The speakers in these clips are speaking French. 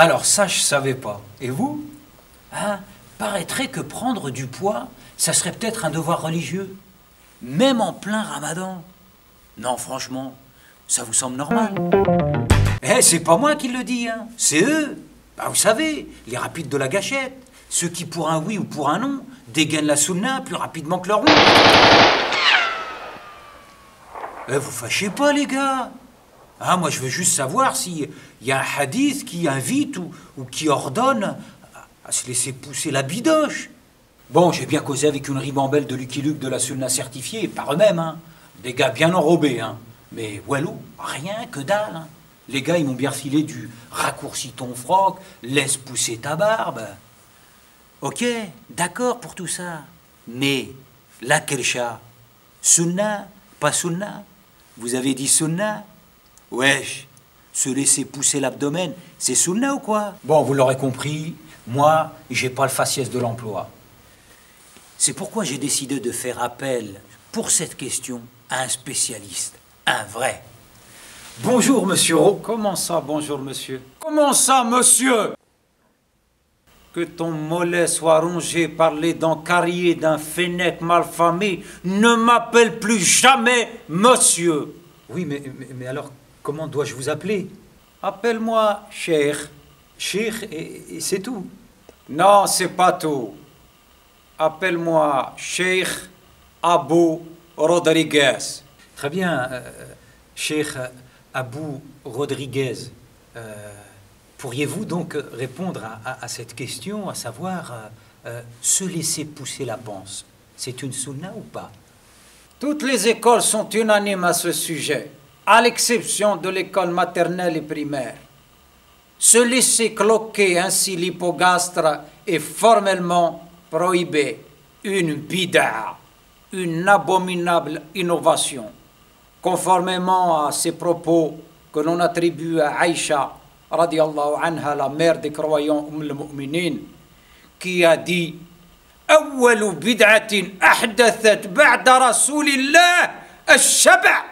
Alors ça, je savais pas. Et vous? Hein? Paraîtrait que prendre du poids, ça serait peut-être un devoir religieux. Même en plein ramadan. Non, franchement, ça vous semble normal? Eh, c'est pas moi qui le dis, hein. C'est eux. Bah, vous savez, les rapides de la gâchette. Ceux qui, pour un oui ou pour un non, dégainent la sunna plus rapidement que leur oui. Eh, vous fâchez pas, les gars. Ah, moi, je veux juste savoir s'il y a un hadith qui invite ou qui ordonne à se laisser pousser la bidoche. Bon, j'ai bien causé avec une ribambelle de Lucky Luke de la sunna certifiée, par eux-mêmes, hein. Des gars bien enrobés, hein. Mais walou, rien que dalle, hein. Les gars, ils m'ont bien filé du raccourcis ton froc, laisse pousser ta barbe. Ok, d'accord pour tout ça. Mais, la kelcha, sunna, pas sunna? Vous avez dit sunna? Wesh, se laisser pousser l'abdomen, c'est sunna ou quoi? Bon, vous l'aurez compris, moi, j'ai pas le faciès de l'emploi. C'est pourquoi j'ai décidé de faire appel, pour cette question, à un spécialiste, un vrai. Bonjour, monsieur Ro. Comment ça, bonjour, monsieur? Comment ça, monsieur? Que ton mollet soit rongé par les dents carriées d'un fennec malfamé, ne m'appelle plus jamais monsieur. Oui, mais alors, comment dois-je vous appeler? Appelle-moi Cheikh. Cheikh, et c'est tout? Non, c'est pas tout. Appelle-moi Cheikh Abou Rodriguez. Très bien, Cheikh Abou Rodriguez. Pourriez-vous donc répondre à cette question, à savoir, se laisser pousser la panse, c'est une sunna ou pas? Toutes les écoles sont unanimes à ce sujet, à l'exception de l'école maternelle et primaire. Se laisser cloquer ainsi l'hypogastre est formellement prohibé, une bid'a, une abominable innovation, conformément à ces propos que l'on attribue à Aïcha, radiallahu anha, la mère des croyants al-Mu'minin, qui a dit أول بدعة أحدثت بعد رسول الله الشبع.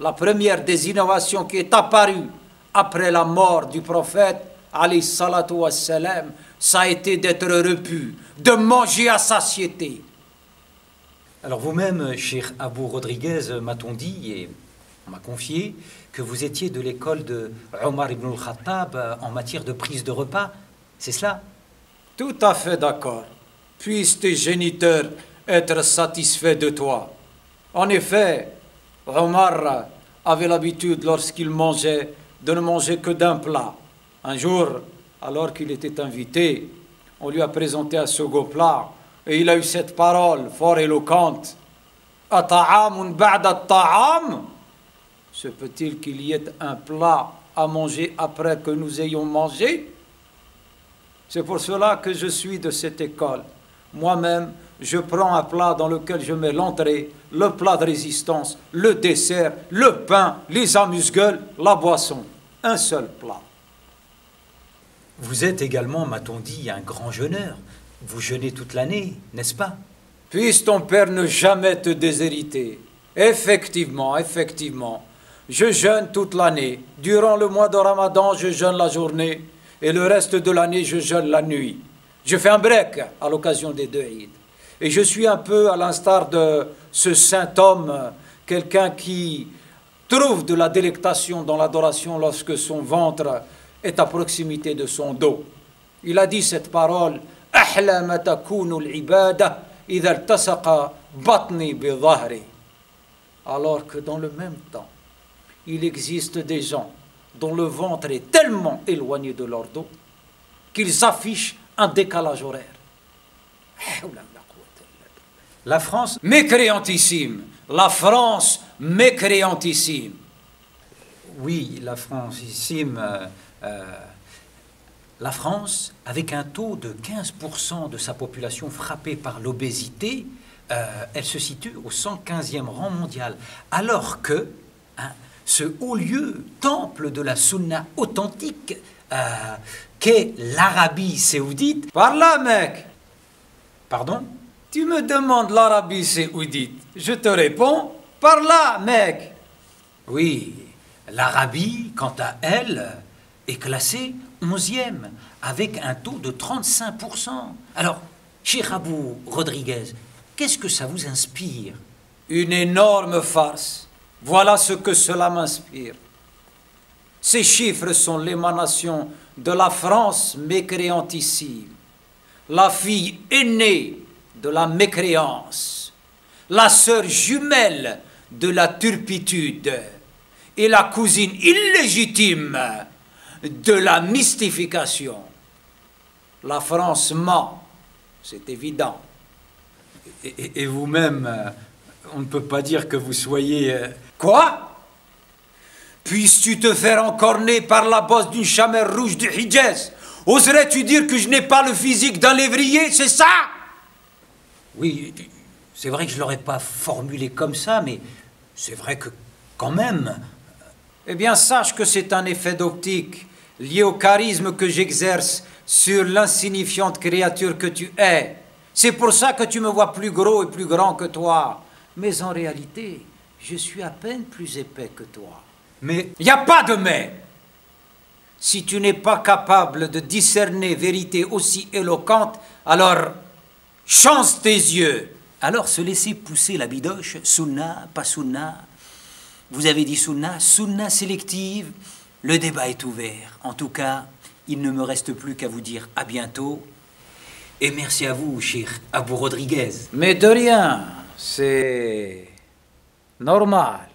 La première des innovations qui est apparue après la mort du prophète, alayhi salatu wassalam, ça a été d'être repu, de manger à satiété. Alors vous-même, Cheikh Abou Rodriguez, m'a-t-on dit, et on m'a confié, que vous étiez de l'école de Omar ibn al-Khattab en matière de prise de repas, c'est cela? Tout à fait d'accord. Puissent tes géniteurs être satisfaits de toi. En effet, Omar avait l'habitude, lorsqu'il mangeait, de ne manger que d'un plat. Un jour, alors qu'il était invité, on lui a présenté un second plat, et il a eu cette parole fort éloquente. Ata'amun ba'da ta'am? Se peut-il qu'il y ait un plat à manger après que nous ayons mangé? C'est pour cela que je suis de cette école. Moi-même, je prends un plat dans lequel je mets l'entrée, le plat de résistance, le dessert, le pain, les amuse-gueules, la boisson. Un seul plat. Vous êtes également, m'a-t-on dit, un grand jeûneur. Vous jeûnez toute l'année, n'est-ce pas? Puisse ton père ne jamais te déshériter. Effectivement, effectivement. Je jeûne toute l'année. Durant le mois de Ramadan, je jeûne la journée. Et le reste de l'année, je jeûne la nuit. Je fais un break à l'occasion des deux Eid. Et je suis un peu à l'instar de ce saint homme, quelqu'un qui trouve de la délectation dans l'adoration lorsque son ventre est à proximité de son dos. Il a dit cette parole, « Ahla ma takunu al-ibada idha iltasaqa batni bi dhahri » alors que dans le même temps, il existe des gens dont le ventre est tellement éloigné de leur dos qu'ils affichent un décalage horaire. La France, mécréantissime. La France, mécréantissime. Oui, la francissime. La France, avec un taux de 15% de sa population frappée par l'obésité, elle se situe au 115e rang mondial. Alors que ce haut lieu, temple de la sunna authentique, qu'est l'Arabie saoudite. Par là, mec. Pardon? Tu me demandes l'Arabie saoudite. Je te réponds, par là, mec. Oui, l'Arabie, quant à elle, est classé 11e, avec un taux de 35%. Alors, cher Abou Rodriguez, qu'est-ce que ça vous inspire? Une énorme farce. Voilà ce que cela m'inspire. Ces chiffres sont l'émanation de la France mécréantissime, la fille aînée de la mécréance, la sœur jumelle de la turpitude et la cousine illégitime de la mystification. La France ment, c'est évident. Et vous-même, on ne peut pas dire que vous soyez... Quoi? Puisses-tu te faire encorner par la bosse d'une chamelle rouge du Hijaz? Oserais-tu dire que je n'ai pas le physique d'un lévrier, c'est ça? Oui, c'est vrai que je ne l'aurais pas formulé comme ça, mais c'est vrai que quand même... Eh bien, sache que c'est un effet d'optique lié au charisme que j'exerce sur l'insignifiante créature que tu es. C'est pour ça que tu me vois plus gros et plus grand que toi. Mais en réalité, je suis à peine plus épais que toi. Mais... Il n'y a pas de mais. Si tu n'es pas capable de discerner vérité aussi éloquente, alors change tes yeux. Alors se laisser pousser la bidoche, sunna, pas sunna. Vous avez dit sunna, sunna sélective. Le débat est ouvert. En tout cas, il ne me reste plus qu'à vous dire à bientôt. Et merci à vous, cher Abou Rodriguez. Mais de rien, c'est normal.